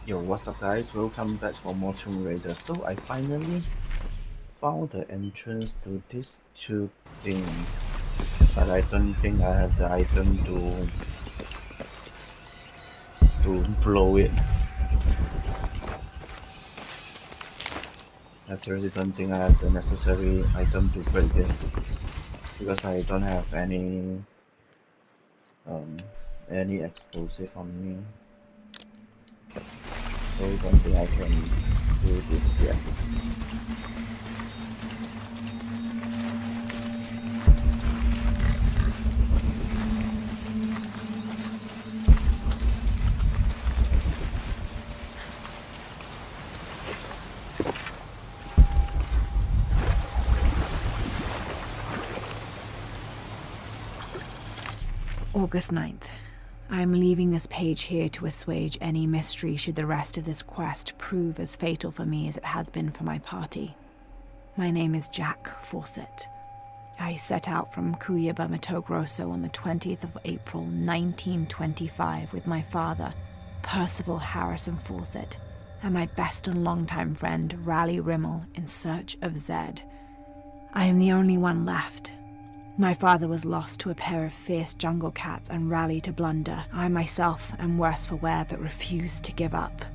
Yo, what's up guys? Welcome back for more Tomb Raider. So I finally found the entrance to this tube thing, but I don't think I have the item to blow it. I really don't think I have the necessary item to break it because I don't have any explosive on me. So I don't think I can do this yet. August 9th. I am leaving this page here to assuage any mystery should the rest of this quest prove as fatal for me as it has been for my party. My name is Jack Fawcett. I set out from Cuyaba, Mato Grosso on the 20th of April 1925 with my father, Percival Harrison Fawcett, and my best and longtime friend, Raleigh Rimmel, in search of Zed. I am the only one left. My father was lost to a pair of fierce jungle cats and Raleigh to blunder. I myself am worse for wear but refuse to give up.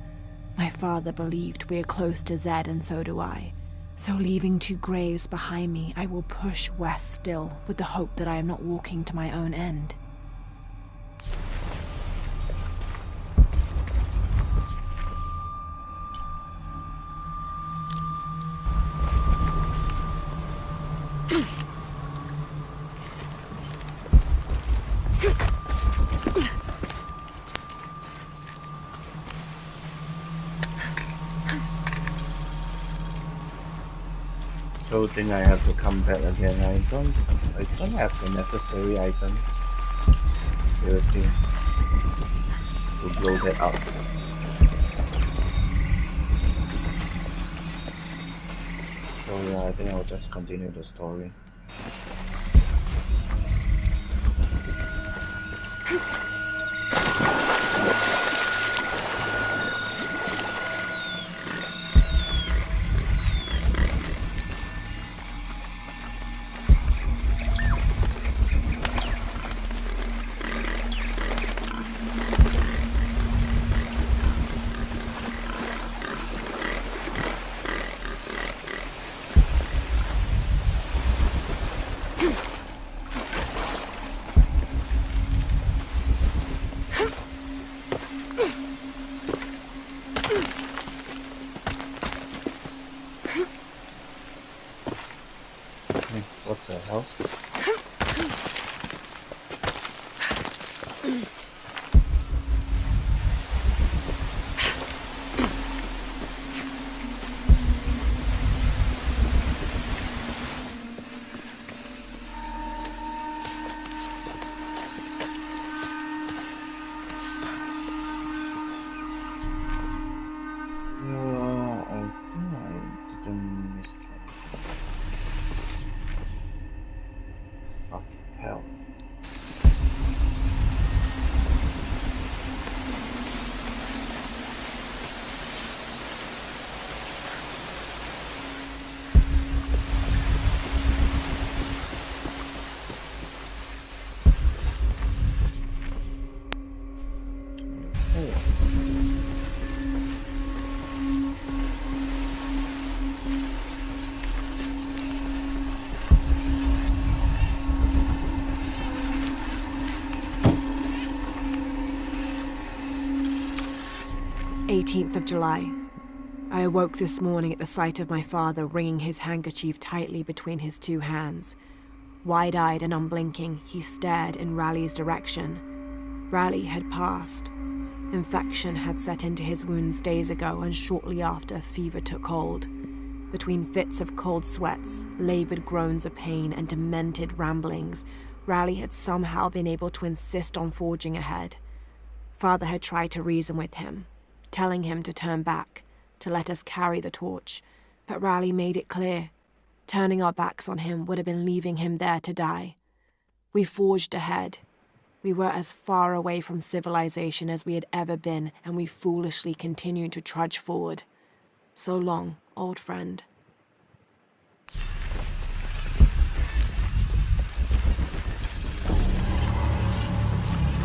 My father believed we are close to Zed and so do I. So leaving two graves behind me, I will push west still with the hope that I am not walking to my own end. So I think I have to come back again. I don't have the necessary item. Seriously, to blow that out. So yeah, I think I'll just continue the story. 18th of July. I awoke this morning at the sight of my father wringing his handkerchief tightly between his two hands. Wide-eyed and unblinking, he stared in Raleigh's direction. Raleigh had passed. Infection had set into his wounds days ago, and shortly after, fever took hold. Between fits of cold sweats, labored groans of pain, and demented ramblings, Raleigh had somehow been able to insist on forging ahead. Father had tried to reason with him, telling him to turn back, to let us carry the torch, but Raleigh made it clear. Turning our backs on him would have been leaving him there to die. We forged ahead. We were as far away from civilization as we had ever been, and we foolishly continued to trudge forward. So long, old friend.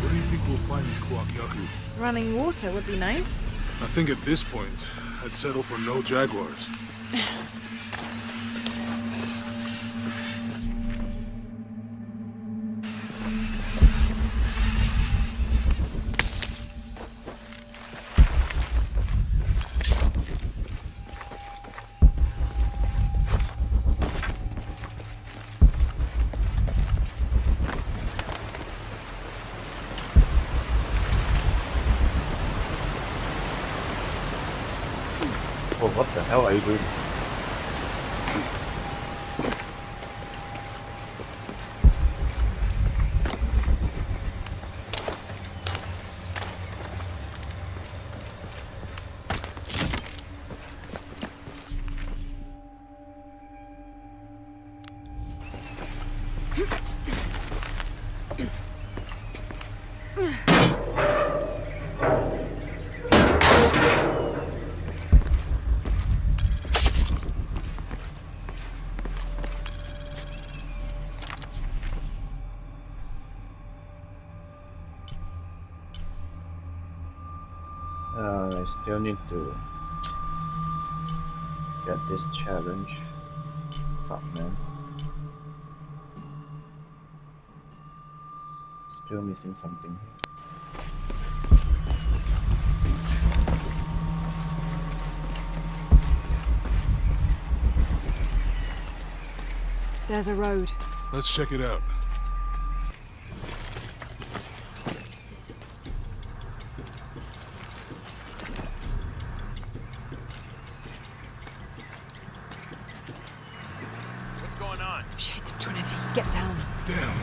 What do you think we'll find in Kuakyaku? Running water would be nice. I think at this point, I'd settle for no jaguars. Oh, what the hell are you doing? I still need to get this challenge. Fuck, man. Still missing something. There's a road. Let's check it out. What's going on? Shit, Trinity, get down. Damn.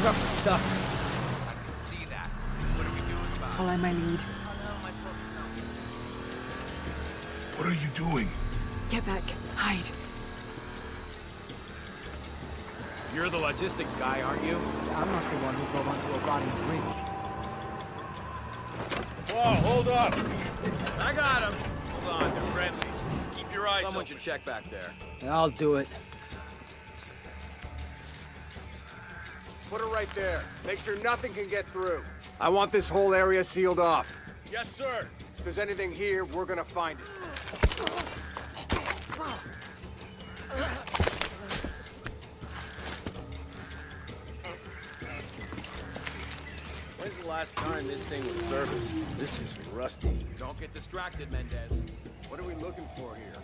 Truck's stuck. I can see that. What are we doing about it? Follow my lead. How the hell am I supposed to know? What are you doing? Get back. Hide. You're the logistics guy, aren't you? I'm not the one who drove onto a rotting bridge. Whoa, hold up! I got him! Hold on, they're friendlies. Keep your eyes Someone should check back there. I'll do it. Put her right there. Make sure nothing can get through. I want this whole area sealed off. Yes, sir! If there's anything here, we're gonna find it. When's the last time this thing was serviced? This is rusty. Don't get distracted, Mendez. What are we looking for here?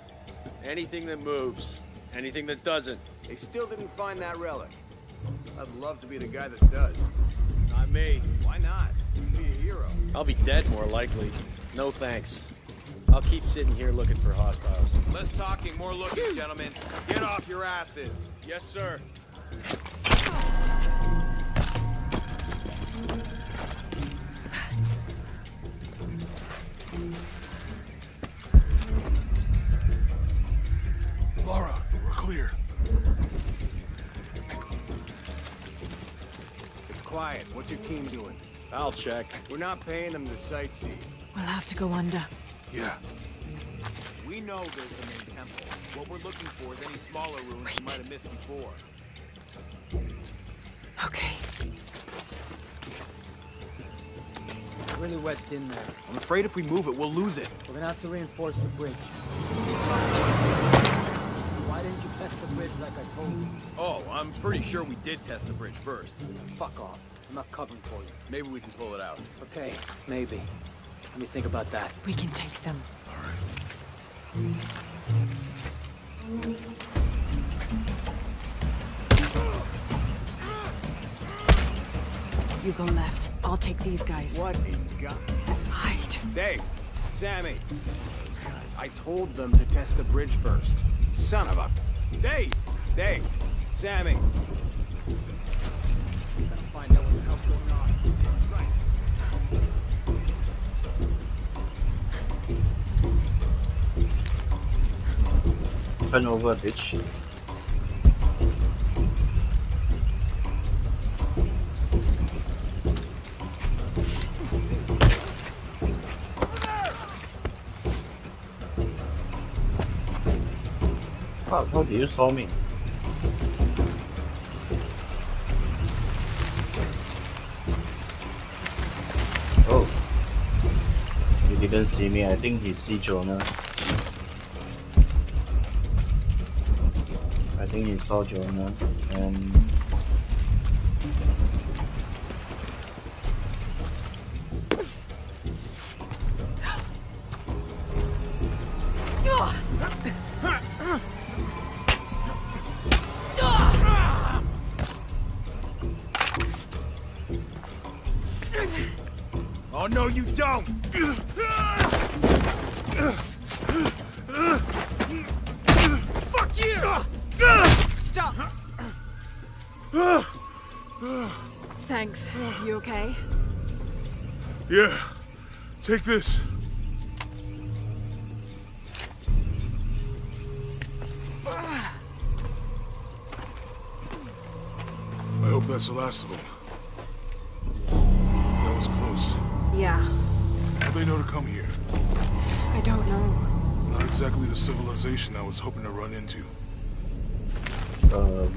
Anything that moves. Anything that doesn't. They still didn't find that relic. I'd love to be the guy that does. Not me. Why not? Be a hero. I'll be dead more likely. No thanks. I'll keep sitting here looking for hostiles. Less talking, more looking, gentlemen. Get off your asses. Yes, sir. Lara, we're clear. It's quiet. What's your team doing? I'll check. We're not paying them to sightsee. We'll have to go under. Yeah. We know there's the main temple. What we're looking for is any smaller ruins Wait. we might have missed before. Okay. Really wedged in there. I'm afraid if we move it, we'll lose it. We're gonna have to reinforce the bridge. Why didn't you test the bridge like I told you? Oh, I'm pretty sure we did test the bridge first. Fuck off. I'm not covering for you. Maybe we can pull it out. Okay, maybe. Let me think about that. We can take them. All right. You go left. I'll take these guys. What a guy. Hide. Dave, Sammy. Guys, I told them to test the bridge first. Son of a... Dave, Sammy. Gotta find out what the hell's going on. Right. Turn over, bitch. How do you saw me? Oh. He didn't see me. I think he see Jonah. I think he saw Jonah and Oh, no, you don't! Fuck you! Stop! Thanks. You okay? Yeah. Take this. I hope that's the last of them. That was close. Yeah. How'd they know to come here? I don't know. Not exactly the civilization I was hoping to run into.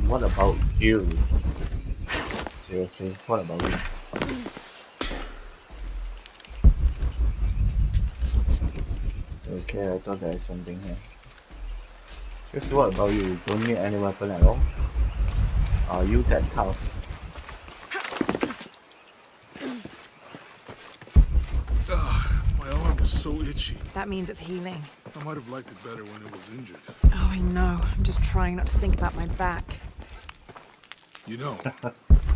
what about you? Seriously, what about you? Okay, I thought there is something here. Just what about you? You don't need any weapon at all? Are you that tough? My arm is so itchy. That means it's healing. I might have liked it better when it was injured. Oh, I know. I'm just trying not to think about my back. You know,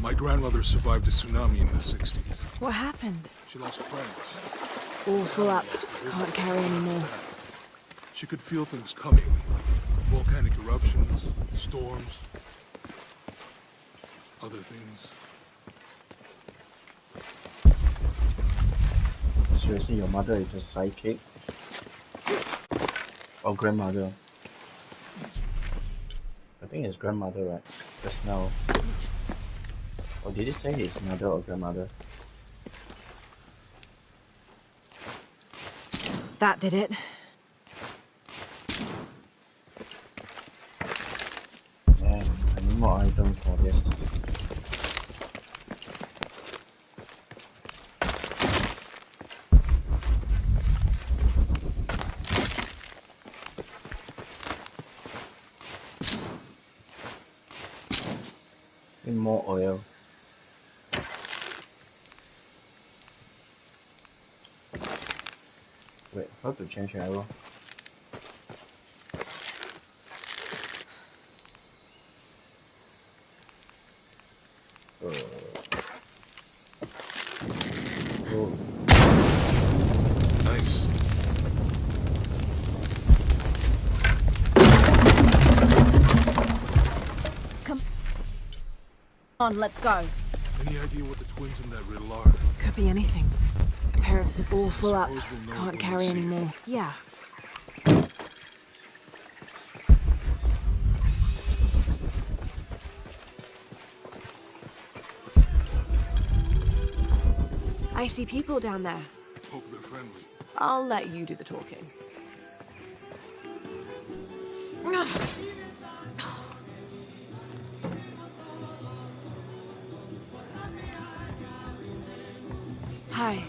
my grandmother survived a tsunami in the 60s. What happened? She lost friends. All full up. Can't carry anymore. She could feel things coming. Volcanic eruptions, storms, other things. Seriously, your mother is a psychic? Or grandmother? I think it's grandmother, right? Just now. Or did it say his mother or grandmother? That did it. Man, I need more items for this. Need more oil. Wait, how to change arrow? Oh. Nice. Come on, let's go. Any idea what the twins in that riddle are? Could be anything. A pair of all full up. Suppose we'll know Can't when carry we see it. anymore. Yeah. I see people down there. Hope they're friendly. I'll let you do the talking. Hi.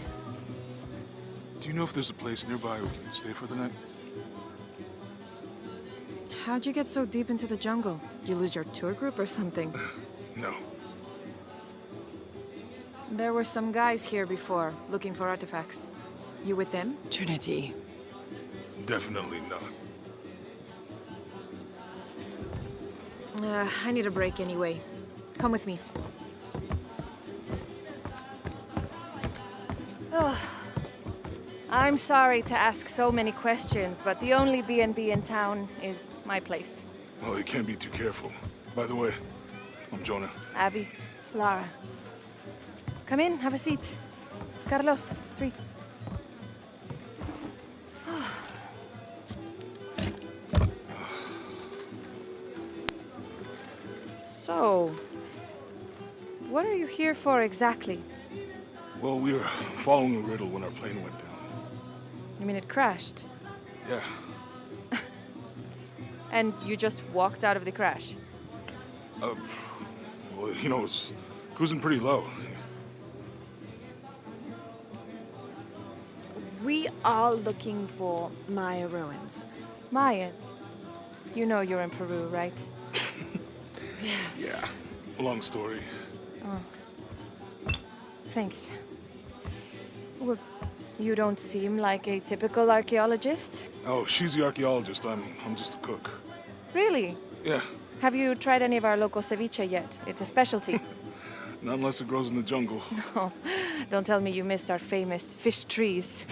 Do you know if there's a place nearby we can stay for the night? How'd you get so deep into the jungle? You lose your tour group or something? No. There were some guys here before, looking for artifacts. You with them? Trinity. Definitely not. I need a break anyway. Come with me. I'm sorry to ask so many questions, but the only B&B in town is my place. Well, you can't be too careful. By the way, I'm Jonah. Abby, Lara. Come in, have a seat. Carlos, 3. So, what are you here for exactly? Well, we were following a riddle when our plane went down. You mean it crashed? Yeah. And you just walked out of the crash? Well, you know, it's cruising pretty low. We are looking for Maya ruins. Maya? You know you're in Peru, right? Yeah. Long story. Thanks. Well, you don't seem like a typical archaeologist. Oh, she's the archaeologist. I'm just a cook. Really? Yeah. Have you tried any of our local ceviche yet? It's a specialty. Not unless it grows in the jungle. Oh, don't tell me you missed our famous fish trees.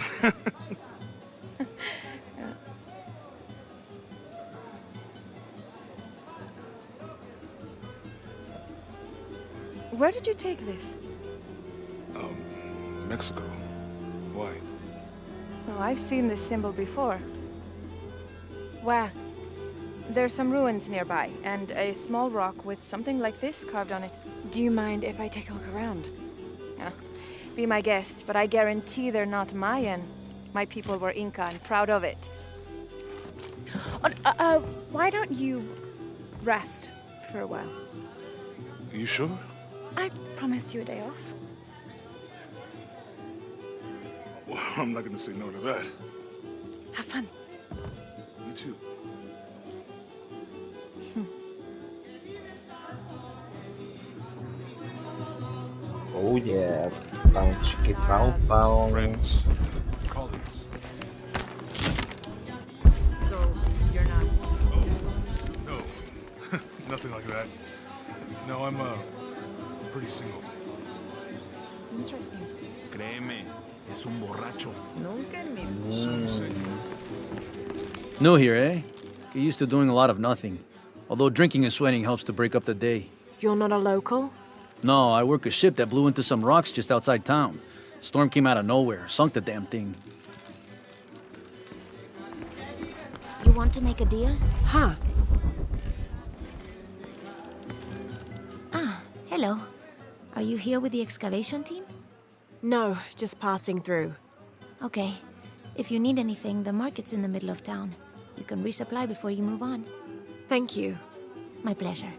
Where did you take this? Mexico. Why? Oh, I've seen this symbol before. Where? There's some ruins nearby, and a small rock with something like this carved on it. Do you mind if I take a look around? Oh, be my guest, but I guarantee they're not Mayan. My people were Inca and proud of it. Why don't you rest for a while? You sure? I promised you a day off. Well, I'm not gonna say no to that. Have fun. You too. Oh yeah, bao chicken bao. Friends. Colleagues. So, you're not... Oh, no. Nothing like that. No, I'm, pretty single. Interesting. Créeme, es un borracho. Nunca en mi... So you said you... New here, eh? You're used to doing a lot of nothing. Although drinking and sweating helps to break up the day. You're not a local? No, I work a ship that blew into some rocks just outside town. Storm came out of nowhere, sunk the damn thing. You want to make a deal? Huh. Ah, hello. Are you here with the excavation team? No, just passing through. Okay. If you need anything, the market's in the middle of town. You can resupply before you move on. Thank you. My pleasure.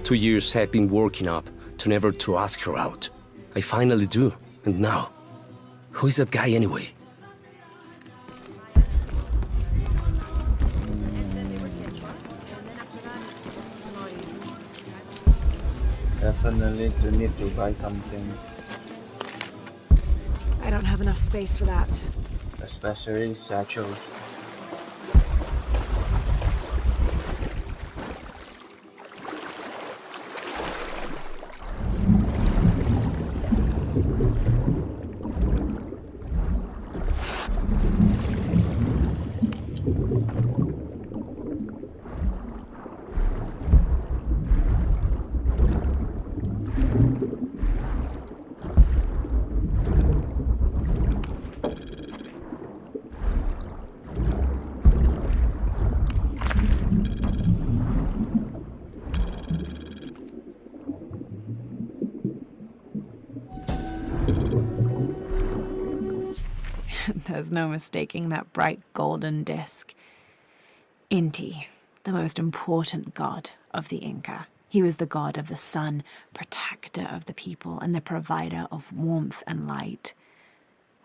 Two years I've been working up to never to ask her out. I finally do, and now, who is that guy anyway? Definitely do need to buy something, I don't have enough space for that. especially satchels. There's no mistaking that bright golden disk. Inti, the most important god of the Inca. He was the god of the sun, protector of the people, and the provider of warmth and light.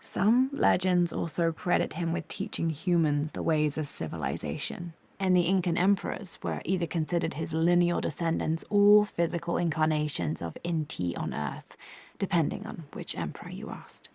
Some legends also credit him with teaching humans the ways of civilization. And the Incan emperors were either considered his lineal descendants or physical incarnations of Inti on Earth, depending on which emperor you asked.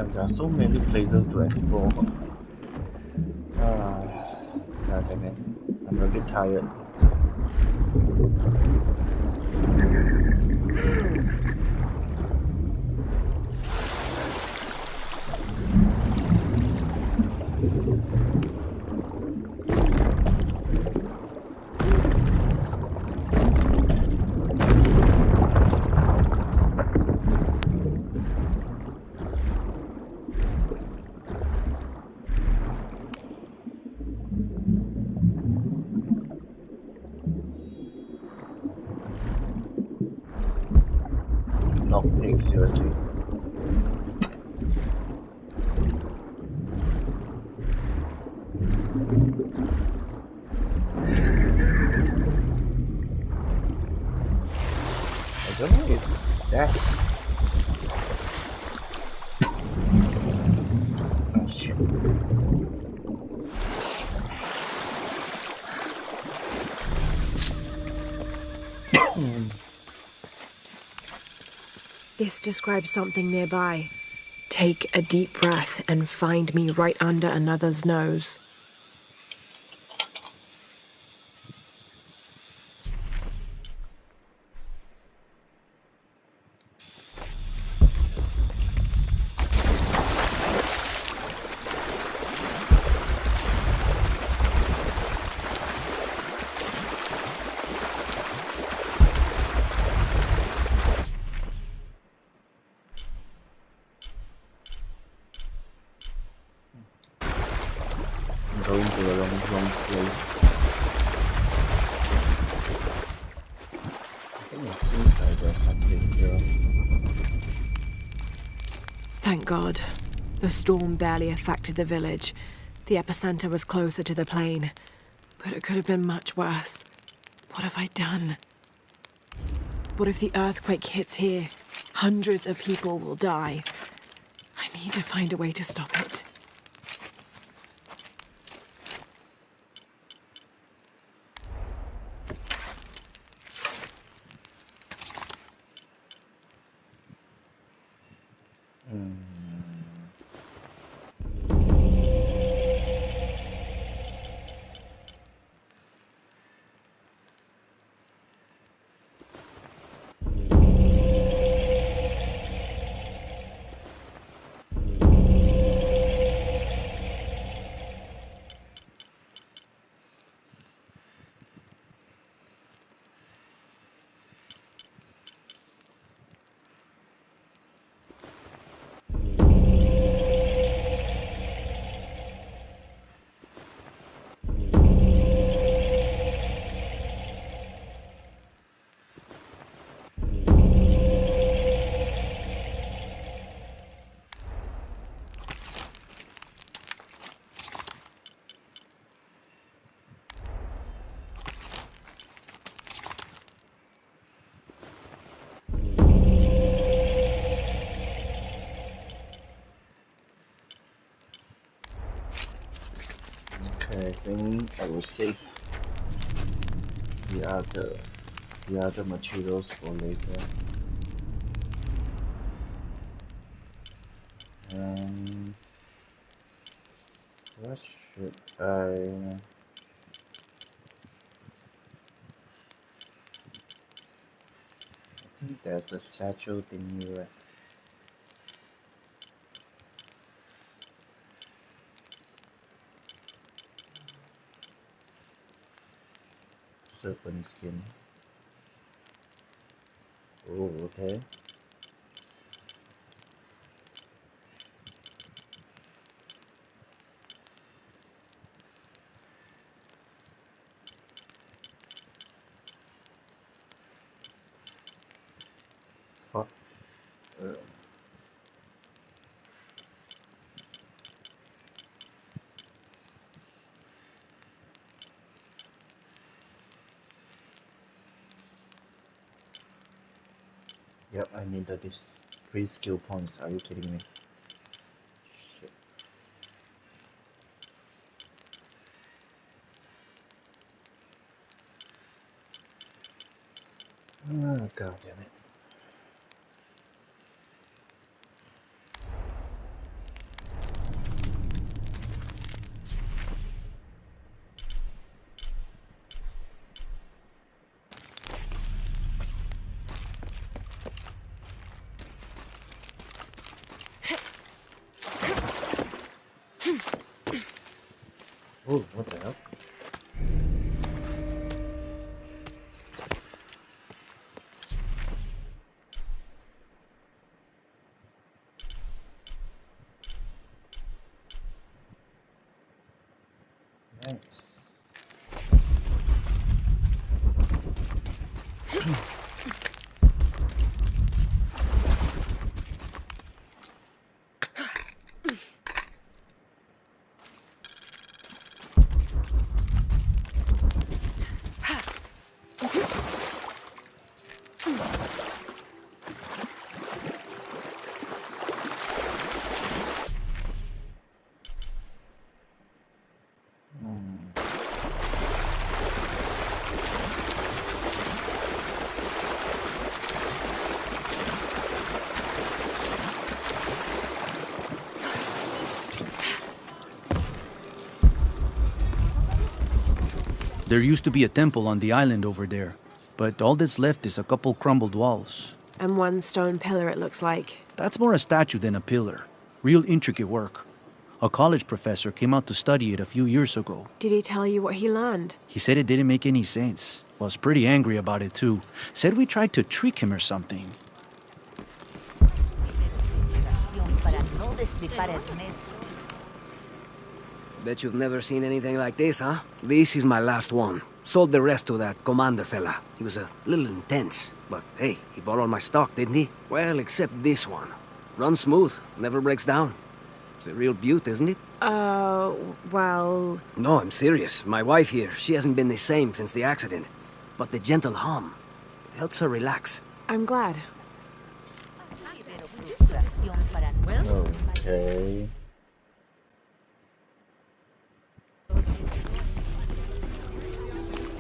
There are so many places to explore. God damn it. I'm a bit tired. Lockpick, seriously. I don't know if that. Oh shit. This describes something nearby. Take a deep breath and find me right under another's nose. Going to the wrong place. I think it seems like there's something here. Thank God. The storm barely affected the village. The epicenter was closer to the plain. But it could have been much worse. What have I done? What if the earthquake hits here? Hundreds of people will die. I need to find a way to stop it. I think I will save the other materials for later. What should I? I think there's a satchel thingy, right? Serpent skin. Oh, okay. Hot. Yep, I needed this 3 skill points. Are you kidding me? Shit. Oh, god damn it. Oh, what the hell? Nice. There used to be a temple on the island over there, but all that's left is a couple crumbled walls. And one stone pillar, it looks like. That's more a statue than a pillar. Real intricate work. A college professor came out to study it a few years ago. Did he tell you what he learned? He said it didn't make any sense. Was pretty angry about it too. Said we tried to trick him or something. Bet you've never seen anything like this, huh? This is my last one. Sold the rest to that commander fella. He was a little intense, but hey, he bought all my stock, didn't he? Well, except this one. Runs smooth, never breaks down. It's a real beaut, isn't it? Well... No, I'm serious. My wife here, she hasn't been the same since the accident. But the gentle hum, it helps her relax. I'm glad. Okay.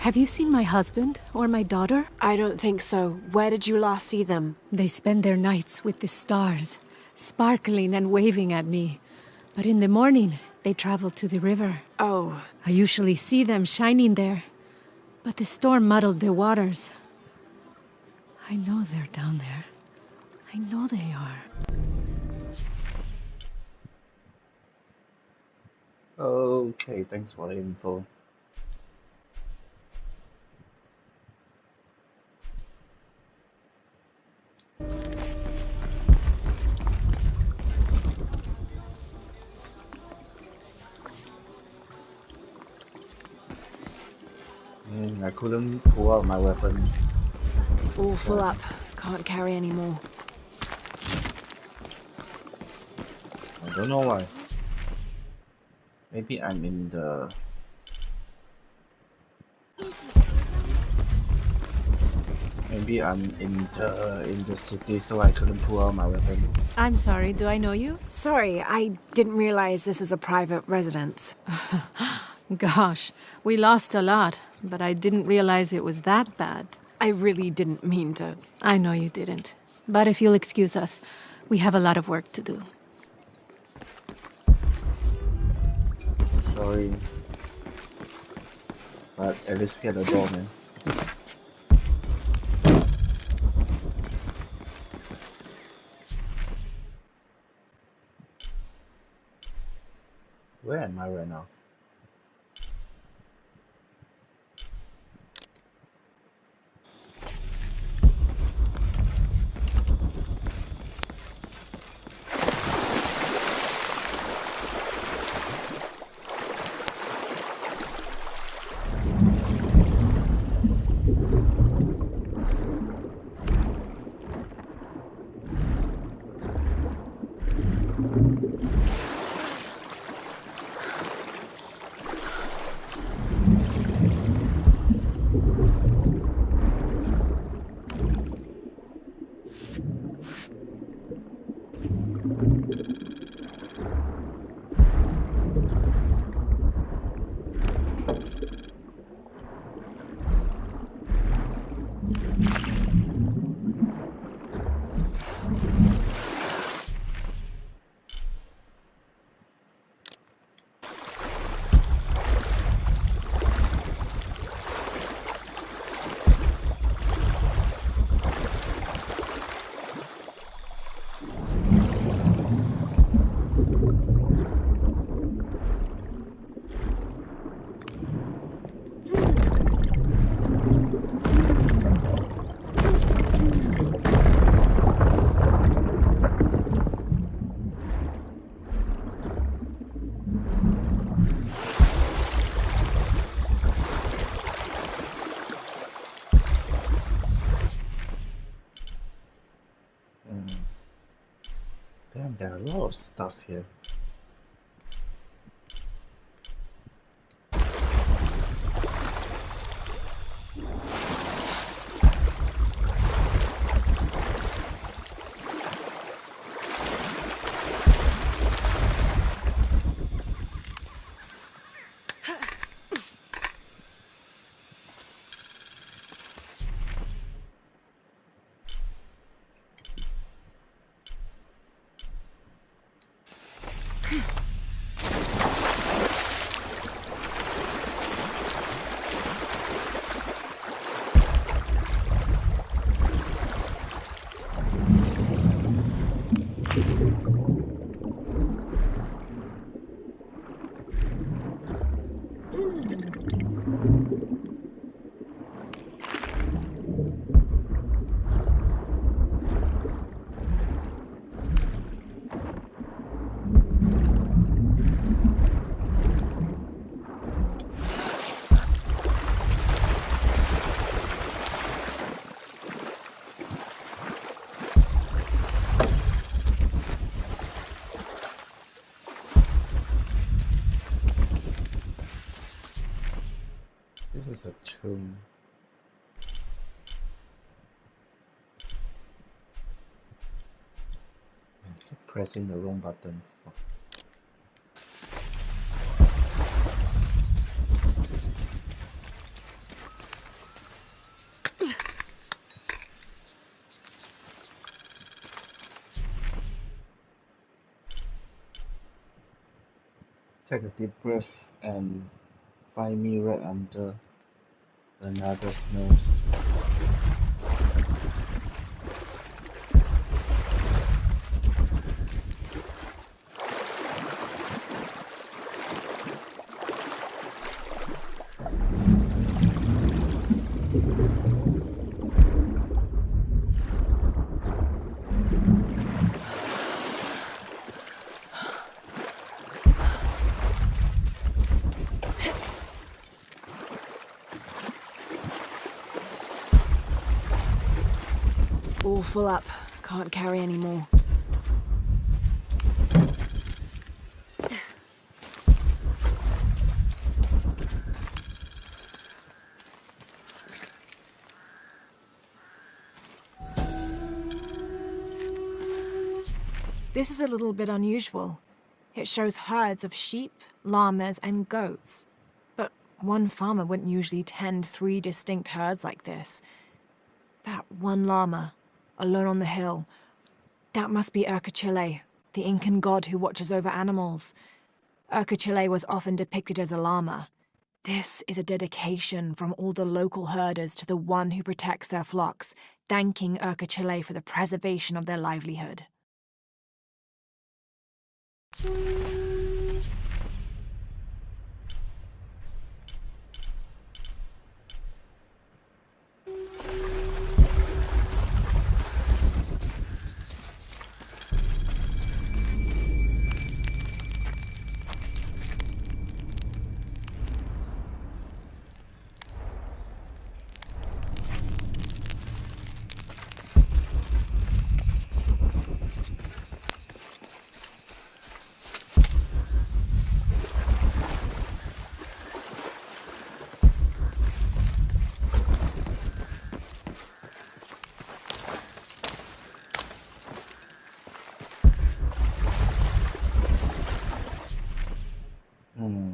Have you seen my husband or my daughter? I don't think so. Where did you last see them? They spend their nights with the stars, sparkling and waving at me. But in the morning, they travel to the river. Oh. I usually see them shining there. But the storm muddled the waters. I know they're down there. I know they are. Okay, thanks for the info. I couldn't pull out my weapon. All full up. Can't carry any more. I don't know why. Maybe I'm in the... Maybe I'm in the city, so I couldn't pull out my weapon. I'm sorry, do I know you? Sorry, I didn't realize this was a private residence. Gosh, we lost a lot, but I didn't realize it was that bad. I really didn't mean to. I know you didn't. But if you'll excuse us, we have a lot of work to do. Sorry. But at least get the door, man. Where am I right now? There are a lot of stuff here. This is a tomb. I keep pressing the wrong button. Take a deep breath and find me right under another's nose. All full up. Can't carry any more. This is a little bit unusual. It shows herds of sheep, llamas, and goats. But one farmer wouldn't usually tend 3 distinct herds like this. That one llama, alone on the hill, that must be Urkachile, the Incan god who watches over animals. Urkachile was often depicted as a llama. This is a dedication from all the local herders to the one who protects their flocks, thanking Urkachile for the preservation of their livelihood.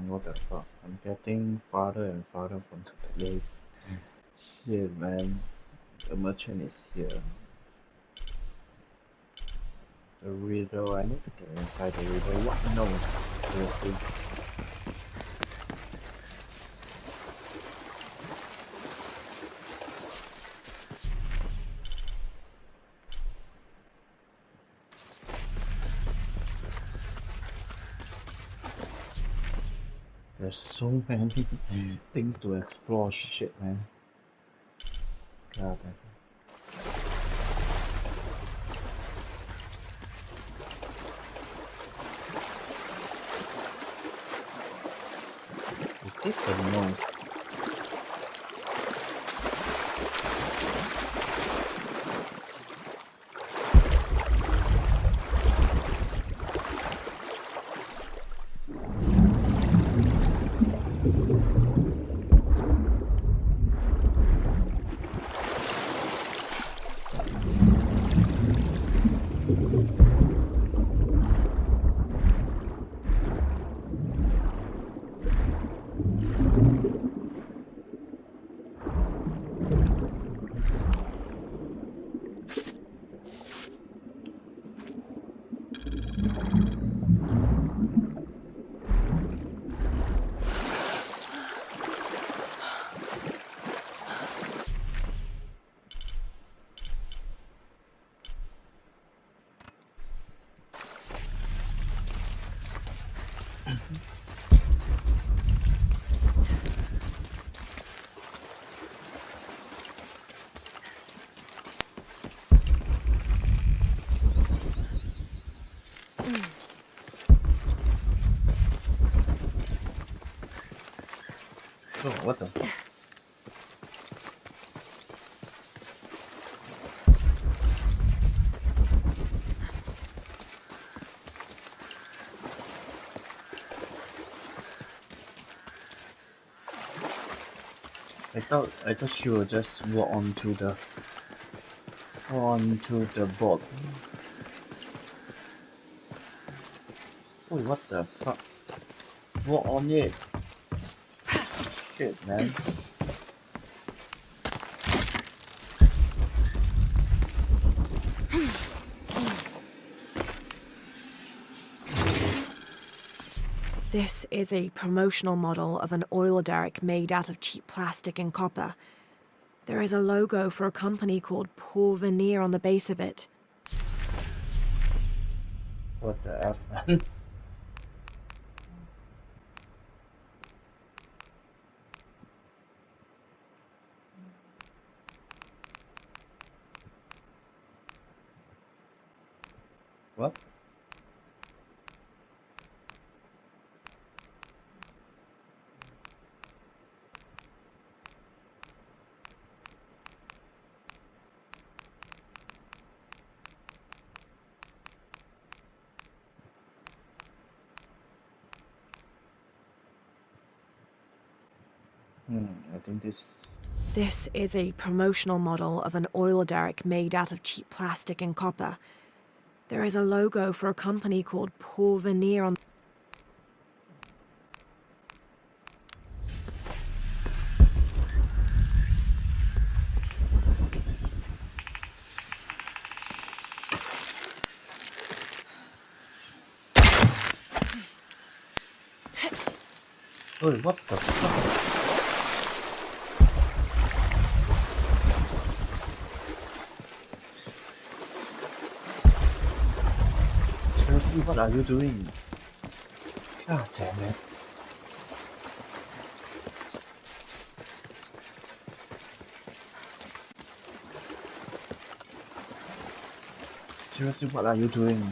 What the fuck? I'm getting farther and farther from the place. Shit, man. The merchant is here. The riddle, I need to get inside the riddle. What? No. Seriously. There's so many things to explore. Shit, man. God damn. Is this the noise? What the? I thought she would just walk onto the board. Oh, what the fuck? Walk on it. Shit, man. This is a promotional model of an oil derrick made out of cheap plastic and copper. There is a logo for a company called Porvenir on the base of it. What the F, man? What? I think This is a promotional model of an oil derrick made out of cheap plastic and copper. There is a logo for a company called Porvenir on... Oh, what the fuck? Seriously, what are you doing? God damn it. Seriously, what are you doing?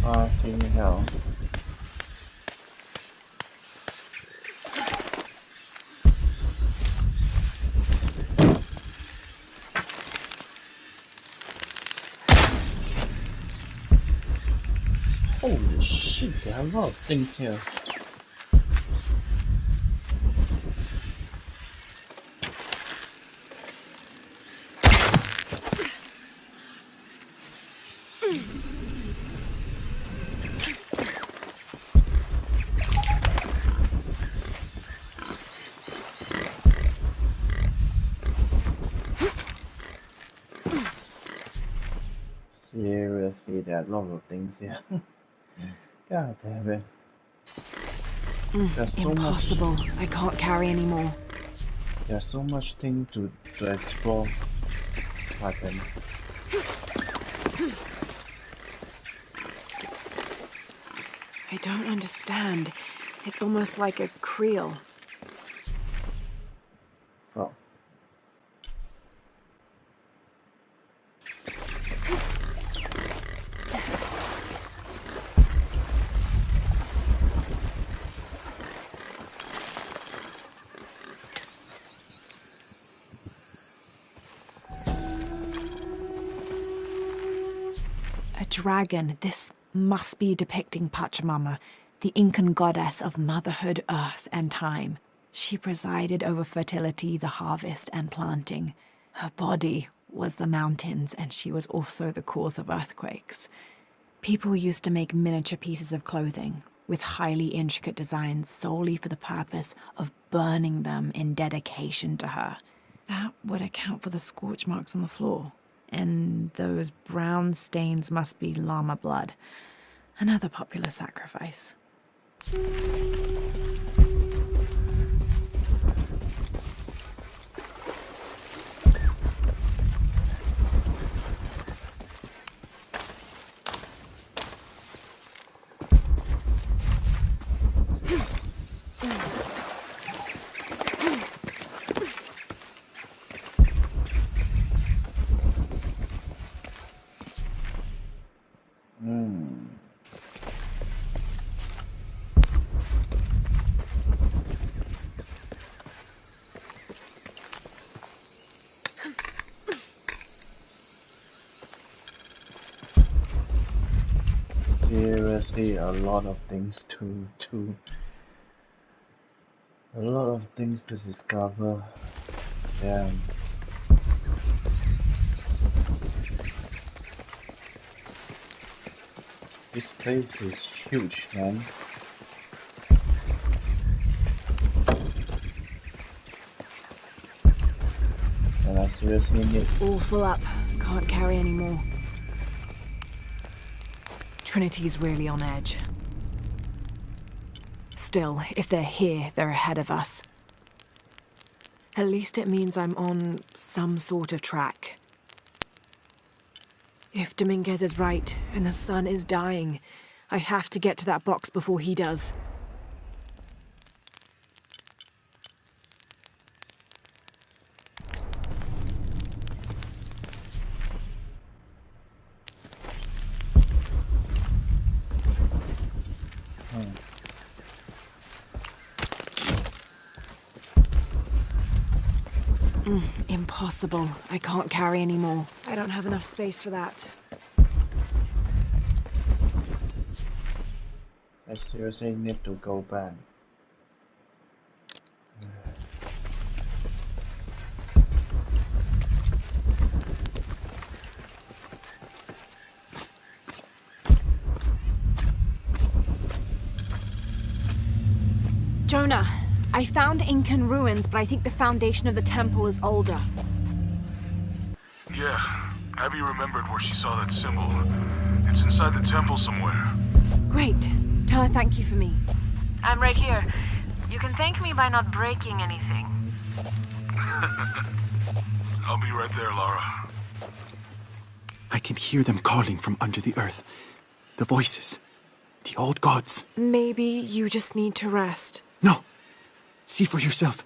Fucking hell. Holy shit, there are a lot of things here. Seriously, there are a lot of things here. God damn it. There's so Impossible. much, I can't carry anymore. there's so much thing to explore. Happen. I don't understand. It's almost like a creel. Oh. A dragon. This must be depicting Pachamama, the Incan goddess of motherhood, earth, and time. She presided over fertility, the harvest, and planting. Her body was the mountains, and she was also the cause of earthquakes. People used to make miniature pieces of clothing with highly intricate designs solely for the purpose of burning them in dedication to her. That would account for the scorch marks on the floor. And those brown stains must be llama blood. Another popular sacrifice. seriously a lot of things a lot of things to discover. Damn. This place is huge, man. And I seriously need... All full up. Can't carry anymore. Trinity's really on edge. Still, if they're here, they're ahead of us. At least it means I'm on some sort of track. If Dominguez is right, and the sun is dying, I have to get to that box before he does. Impossible. I can't carry anymore. I don't have enough space for that. I seriously need to go back. Jonah, I found Incan ruins, but I think the foundation of the temple is older. Yeah, Abby remembered where she saw that symbol. It's inside the temple somewhere. Great. Tell her thank you for me. I'm right here. You can thank me by not breaking anything. I'll be right there, Lara. I can hear them calling from under the earth. The voices. The old gods. Maybe you just need to rest. No. See for yourself.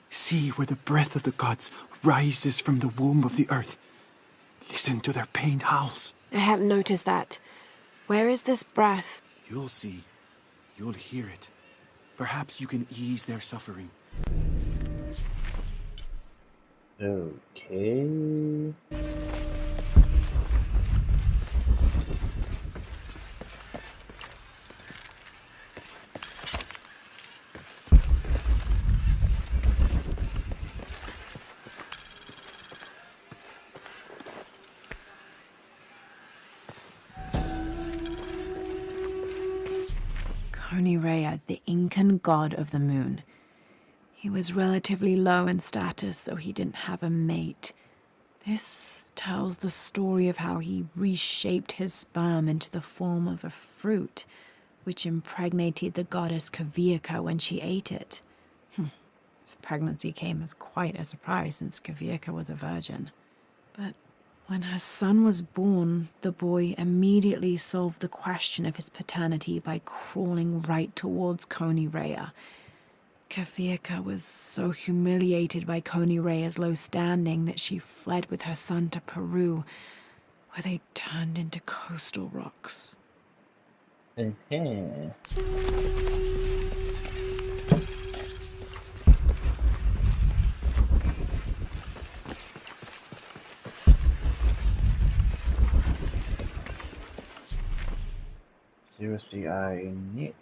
See where the breath of the gods rises from the womb of the earth. Listen to their pained howls. I hadn't noticed that. Where is this breath? You'll see. You'll hear it. Perhaps you can ease their suffering. Okay. Rea, the Incan god of the moon. He was relatively low in status, so he didn't have a mate. This tells the story of how he reshaped his sperm into the form of a fruit, which impregnated the goddess Kavika when she ate it. His pregnancy came as quite a surprise since Kavika was a virgin. But when her son was born, the boy immediately solved the question of his paternity by crawling right towards Rea. Kavika was so humiliated by Rea's low standing that she fled with her son to Peru, where they turned into coastal rocks. Seriously, I need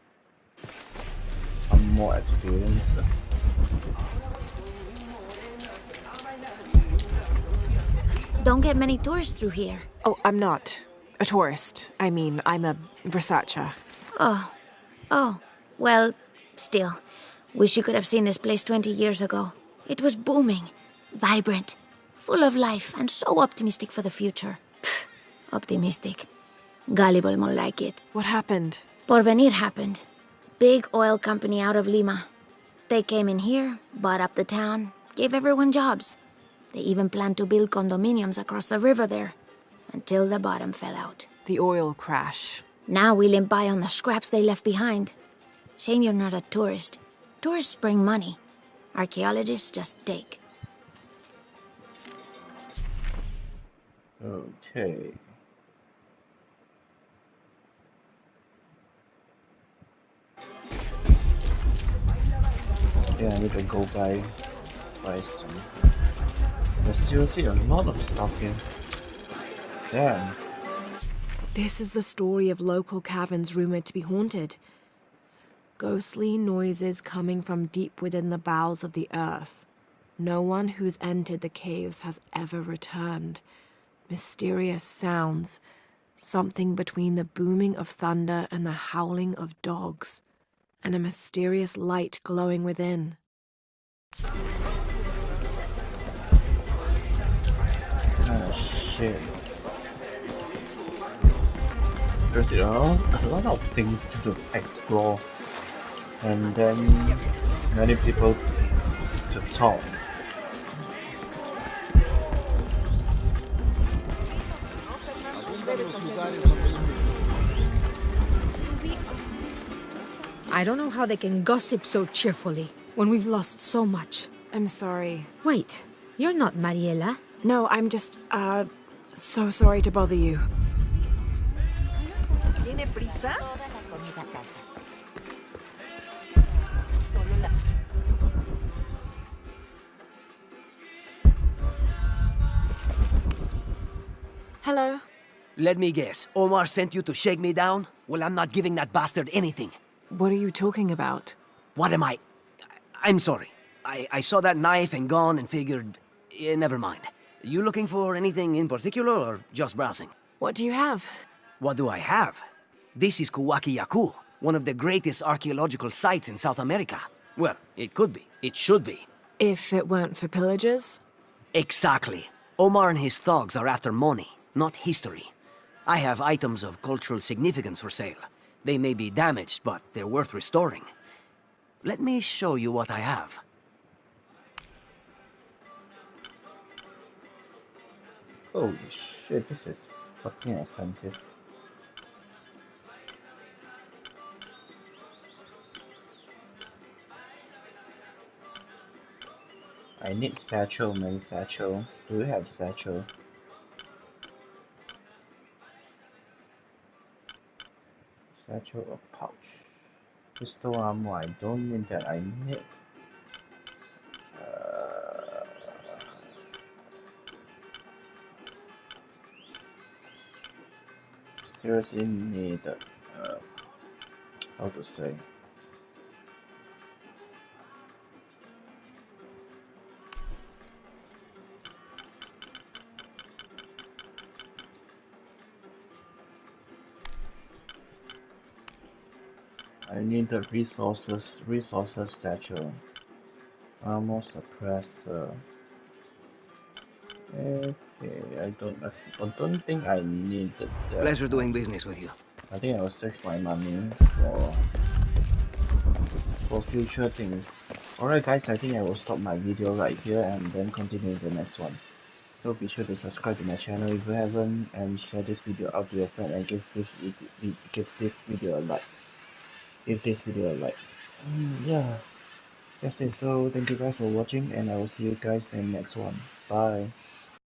some more experience. Don't get many tourists through here. Oh, I'm not a tourist. I mean, I'm a researcher. Oh. Well, still. Wish you could have seen this place 20 years ago. It was booming, vibrant, full of life, and so optimistic for the future. Pfft, optimistic. Gullible, more like it. What happened? Porvenir happened. Big oil company out of Lima. They came in here, bought up the town, gave everyone jobs. They even planned to build condominiums across the river there, until the bottom fell out. The oil crash. Now we limp by on the scraps they left behind. Shame you're not a tourist. Tourists bring money. Archaeologists just take. Okay. Yeah, I need to go buy some. There's seriously a lot of stuff here. Damn. This is the story of local caverns rumored to be haunted. Ghostly noises coming from deep within the bowels of the earth. No one who's entered the caves has ever returned. Mysterious sounds. Something between the booming of thunder and the howling of dogs. And a mysterious light glowing within. Shit. There's a lot of things to explore, and then many people to talk. I don't know how they can gossip so cheerfully when we've lost so much. I'm sorry. Wait, you're not Mariela. No, I'm just, so sorry to bother you. ¿Tiene prisa? Hello? Let me guess. Omar sent you to shake me down? Well, I'm not giving that bastard anything. What are you talking about? What am I? I'm sorry. I saw that knife and gun and figured... never mind. You looking for anything in particular or just browsing? What do you have? What do I have? This is Kuwaki Yaku, one of the greatest archaeological sites in South America. Well, it could be. It should be. If it weren't for pillagers? Exactly. Omar and his thugs are after money, not history. I have items of cultural significance for sale. They may be damaged, but they're worth restoring. Let me show you what I have. Holy shit, this is fucking expensive. I need satchel, man, satchel. Do you have satchel? Satchel or pouch? Pistol ammo, I don't need that, I need... seriously need, how to say... I need the resources satchel. Armor suppressor. Okay, I don't think I need that. Pleasure doing business with you. I think I will search my money for future things. Alright guys, I think I will stop my video right here and then continue the next one. So be sure to subscribe to my channel if you haven't, and share this video out to your friend, and give this video a like. Give this video a like. Yeah, that's it. So thank you guys for watching, and I will see you guys in the next one. Bye.